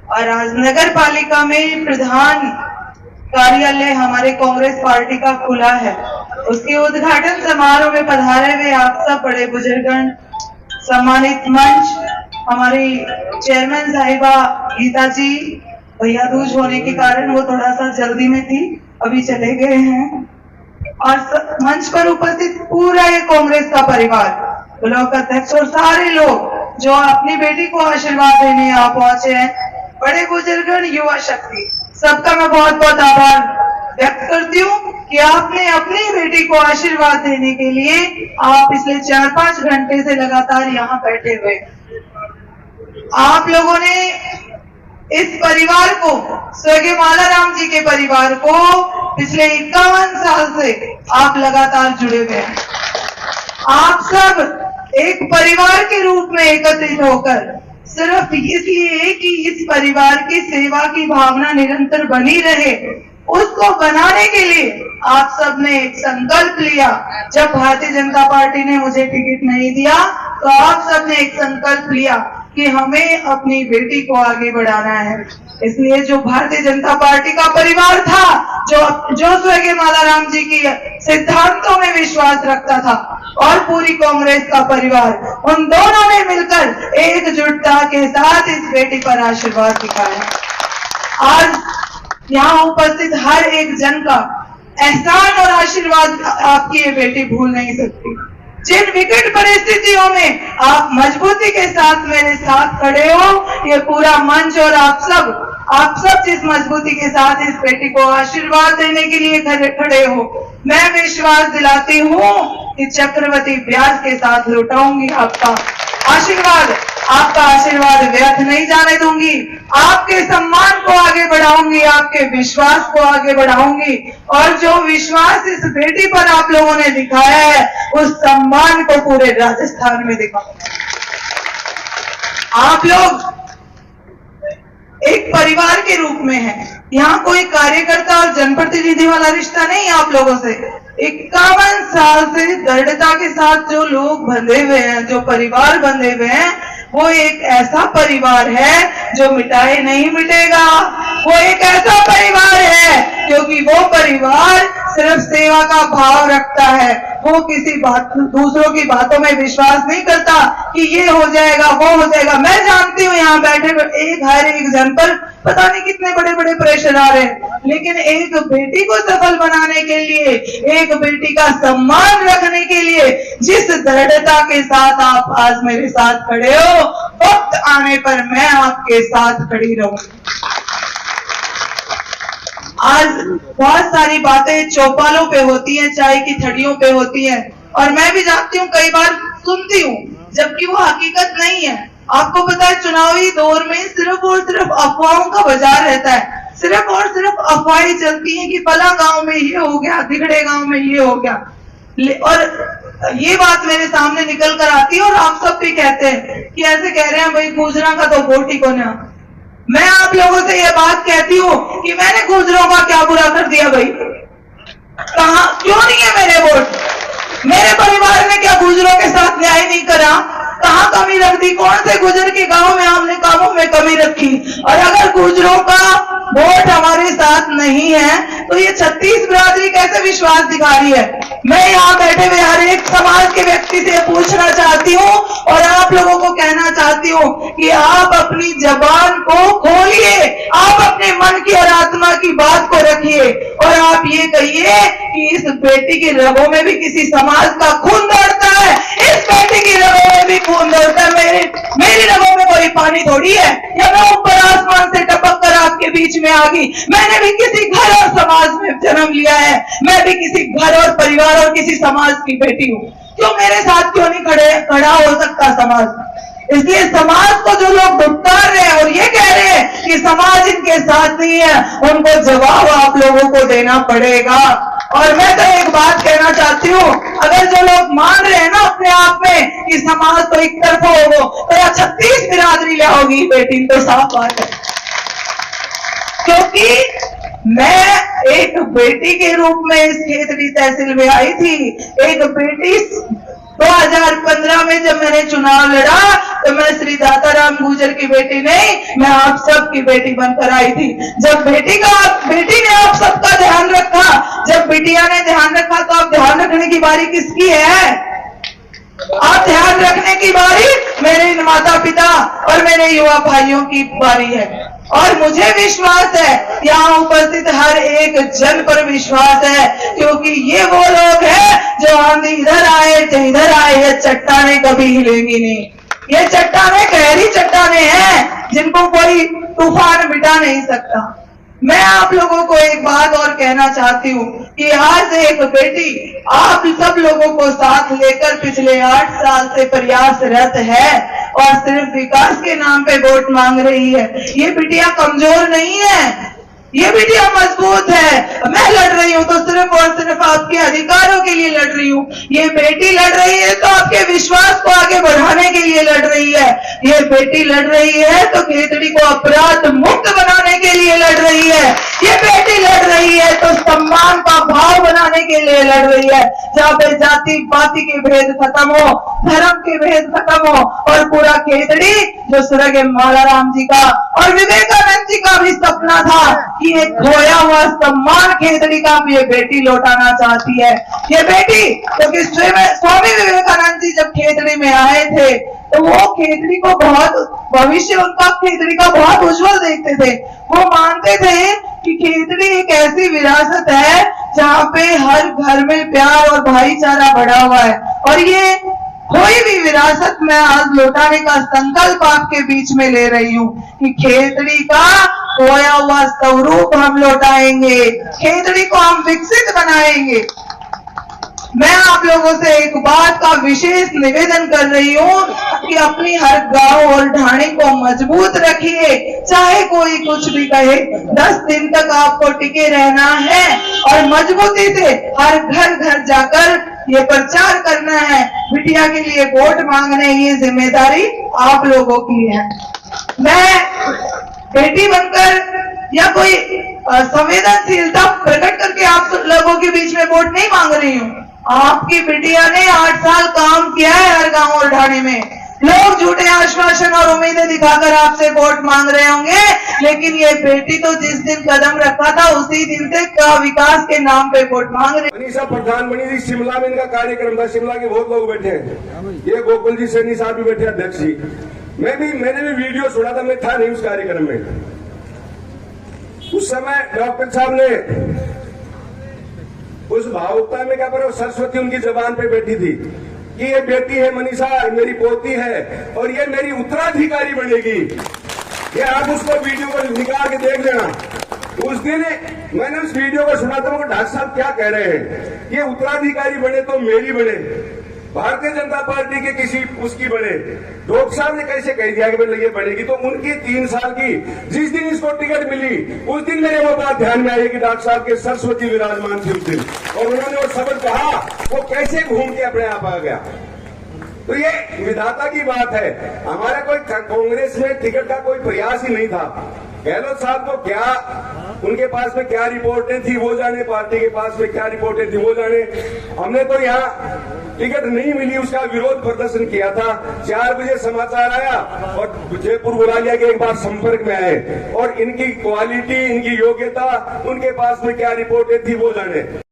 और आज नगर पालिका में प्रधान कार्यालय हमारे कांग्रेस पार्टी का खुला है। उसके उद्घाटन समारोह में पधारे हुए आप सब बड़े बुजुर्गगण, सम्मानित मंच, हमारी चेयरमैन साहिबा गीता जी, भैया दूज होने के कारण वो थोड़ा सा जल्दी में थी, अभी चले गए हैं, और मंच पर उपस्थित पूरा ये कांग्रेस का परिवार, ब्लॉक अध्यक्ष और सारे लोग जो अपनी बेटी को आशीर्वाद देने यहाँ पहुंचे हैं, बड़े बुजुर्गगण, युवा शक्ति, सबका मैं बहुत बहुत आभार व्यक्त करती हूँ कि आपने अपनी बेटी को आशीर्वाद देने के लिए आप पिछले 4-5 घंटे से लगातार यहाँ बैठे हुए। आप लोगों ने इस परिवार को, स्वर्गीय मालाराम जी के परिवार को पिछले 51 साल से आप लगातार जुड़े हुए हैं। आप सब एक परिवार के रूप में एकत्रित होकर सिर्फ इसलिए कि इस परिवार की सेवा की भावना निरंतर बनी रहे, उसको बनाने के लिए आप सब ने एक संकल्प लिया। जब भारतीय जनता पार्टी ने मुझे टिकट नहीं दिया तो आप सब ने एक संकल्प लिया कि हमें अपनी बेटी को आगे बढ़ाना है। इसलिए जो भारतीय जनता पार्टी का परिवार था, जो स्वर्गीय मालाराम जी की सिद्धांतों में विश्वास रखता था, और पूरी कांग्रेस का परिवार, उन दोनों ने मिलकर एकजुटता के साथ इस बेटी पर आशीर्वाद दिखाया। आज यहाँ उपस्थित हर एक जन का एहसान और आशीर्वाद आपकी ये बेटी भूल नहीं सकती। जिन विकट परिस्थितियों में आप मजबूती के साथ मेरे साथ खड़े हो, ये पूरा मंच और आप सब जिस मजबूती के साथ इस बेटी को आशीर्वाद देने के लिए खड़े हो, मैं विश्वास दिलाती हूँ कि चक्रवती ब्याज के साथ लौटाऊंगी आपका आशीर्वाद। आपका आशीर्वाद व्यर्थ नहीं जाने दूंगी। आपके सम्मान को आगे बढ़ाऊंगी, आपके विश्वास को आगे बढ़ाऊंगी, और जो विश्वास इस बेटी पर आप लोगों ने दिखाया है, उस सम्मान को पूरे राजस्थान में दिखाऊंगी। आप लोग एक परिवार के रूप में हैं। यहाँ कोई कार्यकर्ता और जनप्रतिनिधि वाला रिश्ता नहीं है आप लोगों से। 51 साल से दृढ़ता के साथ जो लोग बंधे हुए हैं, जो परिवार बंधे हुए हैं, वो एक ऐसा परिवार है जो मिटाए नहीं मिटेगा। वो एक ऐसा परिवार है क्योंकि वो परिवार सिर्फ सेवा का भाव रखता है। वो किसी बात, दूसरों की बातों में विश्वास नहीं करता कि ये हो जाएगा, वो हो जाएगा। मैं जानती हूँ यहाँ बैठे हर एक जन पर पता नहीं कितने बड़े बड़े प्रेशर आ रहे हैं, लेकिन एक बेटी को सफल बनाने के लिए, एक बेटी का सम्मान रखने के लिए जिस दृढ़ता के साथ आप आज मेरे साथ खड़े हो, वक्त आने पर मैं आपके साथ खड़ी रहूंगी। आज बहुत सारी बातें चौपालों पे होती हैं, चाय की थड़ियों पे होती हैं, और मैं भी जानती हूँ, कई बार सुनती हूँ, जबकि वो हकीकत नहीं है। आपको पता है चुनावी दौर में सिर्फ और सिर्फ अफवाहों का बाजार रहता है। सिर्फ और सिर्फ अफवाहें चलती हैं कि फला गांव में ये हो गया, दिगड़े गांव में ये हो गया, और ये बात मेरे सामने निकल कर आती है, और आप सब भी कहते हैं कि ऐसे कह रहे हैं भाई गुजरा का तो वोट ही को ना। मैं आप लोगों से ये बात कहती हूँ कि मैंने गुजरों का क्या बुरा कर दिया भाई? कहा क्यों नहीं है मेरे वोट? मेरे परिवार ने क्या गुजरों के साथ न्याय नहीं करा? कहाँ कमी रख दी? कौन से गुजर के गांव में हमने कामों में कमी रखी? और अगर गुजरों का वोट हमारे साथ नहीं है तो ये 36 बिरादरी कैसे विश्वास दिखा रही है? मैं यहाँ बैठे हुए हर एक समाज के व्यक्ति से पूछना चाहती हूँ और आप लोगों को कहना चाहती हूँ कि आप अपनी जबान को खोलिए, आप अपने मन की और आत्मा की बात को रखिए, और आप ये कहिए कि इस बेटी की रगों में भी किसी समाज का खून दौड़ता है, इस बेटी की रगों में भी खून दौड़ता है। मेरी रगों में कोई पानी थोड़ी है, या मैं ऊपर आसमान से टपक कर आपके बीच में आ गई। मैंने भी किसी घर और समाज में जन्म लिया है, मैं भी किसी घर और परिवार और किसी समाज की बेटी हूँ। क्यों मेरे साथ क्यों नहीं खड़ा हो सकता समाज? इसलिए समाज को जो लोग दुत्कार रहे हैं और ये कह रहे हैं कि समाज इनके साथ नहीं है, उनको जवाब आप लोगों को देना पड़ेगा। और मैं तो एक बात कहना चाहती हूँ, अगर जो लोग मान रहे हैं ना अपने आप में कि समाज तो एक तरफा होगा, तो या 36 बिरादरी ले होगी बेटी, तो साफ बात है। क्योंकि मैं एक बेटी के रूप में इस खेतड़ी तहसील में आई थी, एक बेटी 2015 में जब मैंने चुनाव लड़ा तो मैं श्री दाताराम गुर्जर की बेटी नहीं, मैं आप सबकी बेटी बनकर आई थी। जब बेटी ने आप सबका ध्यान रखा, जब बिटिया ने ध्यान रखा, तो अब ध्यान रखने की बारी किसकी है? आप ध्यान रखने की बारी मेरे माता पिता और मेरे युवा भाइयों की बारी है। और मुझे विश्वास है, यहाँ उपस्थित हर एक जन पर विश्वास है, क्योंकि ये वो लोग हैं जो आंधी इधर आए तो इधर आए, ये चट्टाने कभी हिलेंगी नहीं। ये चट्टाने गहरी चट्टाने हैं जिनको कोई तूफान मिटा नहीं सकता। मैं आप लोगों को एक बात और कहना चाहती हूँ कि आज एक बेटी आप सब लोगों को साथ लेकर पिछले 8 साल से प्रयासरत है और सिर्फ विकास के नाम पे वोट मांग रही है। ये बिटिया कमजोर नहीं है, ये बिटिया मजबूत है। मैं लड़ रही हूँ तो सिर्फ और सिर्फ आपके अधिकारों के लिए लड़ रही हूँ। ये बेटी लड़ रही है तो आपके विश्वास को आगे बढ़ाने के लिए लड़ रही है। ये बेटी लड़ रही है तो खेतड़ी को अपराध मुक्त बनाने के लिए लड़ रही है। ये बेटी लड़ रही है तो सम्मान का भाव बनाने के लिए लड़ रही है, जहाँ पे जाति पाति के भेद खत्म हो, धर्म के भेद खत्म हो और पूरा खेतड़ी जो स्वर्गीय मालाराम जी का और विवेकानंद जी का भी सपना था कि एक खोया हुआ सम्मान खेतड़ी का ये बेटी लौटाना चाहती है। ये बेटी क्योंकि स्वामी विवेकानंद जी जब खेतड़ी में आए थे तो वो खेतड़ी को बहुत, भविष्य उनका खेतड़ी का बहुत उज्जवल देखते थे। वो मानते थे कि खेतड़ी एक ऐसी विरासत है जहाँ पे हर घर में प्यार और भाईचारा बढ़ा हुआ है, और ये कोई भी विरासत मैं आज लौटाने का संकल्प आपके बीच में ले रही हूँ कि खेतड़ी का खोया हुआ स्वरूप हम लौटाएंगे, खेतड़ी को हम विकसित बनाएंगे। मैं आप लोगों से एक बात का विशेष निवेदन कर रही हूँ कि अपनी हर गांव और ढाणी को मजबूत रखिए, चाहे कोई कुछ भी कहे। 10 दिन तक आपको टिके रहना है और मजबूती से हर घर घर जाकर ये प्रचार करना है। बिटिया के लिए वोट मांगने ये जिम्मेदारी आप लोगों की है। मैं बेटी बनकर या कोई संवेदनशीलता प्रकट करके आप लोगों के बीच में वोट नहीं मांग रही हूँ। आपकी बिटिया ने 8 साल काम किया है हर गांव और ढाणी में। लोग झूठे आश्वासन और उम्मीदें दिखाकर आपसे वोट मांग रहे होंगे, लेकिन ये बेटी तो जिस दिन कदम रखा था उसी दिन से विकास के नाम पे वोट मांग रहे। मनीषा प्रधान बनी थी, शिमला में इनका कार्यक्रम था। शिमला के बहुत लोग बैठे हैं, ये गोकुल जी सैनी साहब भी बैठे, अध्यक्ष जी। मैंने भी वीडियो सुना था, मैं था नहीं उस कार्यक्रम में। उस समय डॉक्टर साहब ने उस भावुकता में क्या पर सरस्वती उनकी जबान पे बैठी थी कि ये बेटी है मनीषा, मेरी पोती है और ये मेरी उत्तराधिकारी बनेगी। ये आप उसको वीडियो को निकाल के देख लेना। उस दिन मैंने उस वीडियो को सुना था, डॉक्टर साहब क्या कह रहे हैं, ये उत्तराधिकारी बने तो मेरी बने, भारतीय जनता पार्टी के किसी उसकी बने। डॉक्टर साहब ने कैसे कह दिया कि ये बनेगी, तो उनकी 3 साल की जिस दिन इसको टिकट मिली उस दिन मेरे वो बात ध्यान में आई कि डॉक्टर साहब के सरस्वती विराजमान थी उस दिन, और उन्होंने वो शब्द कहा, वो कैसे घूम के अपने आप आ गया। तो ये विधाता की बात है। हमारा कोई कांग्रेस में टिकट का कोई प्रयास ही नहीं था। गहलोत साहब को क्या, उनके पास में क्या रिपोर्टें थी वो जाने, पार्टी के पास में क्या रिपोर्टें थी वो जाने। हमने तो यहाँ टिकट नहीं मिली उसका विरोध प्रदर्शन किया था। 4 बजे समाचार आया और जयपुर बुला लिया कि एक बार संपर्क में आए, और इनकी क्वालिटी, इनकी योग्यता, उनके पास में क्या रिपोर्टें थी वो जाने।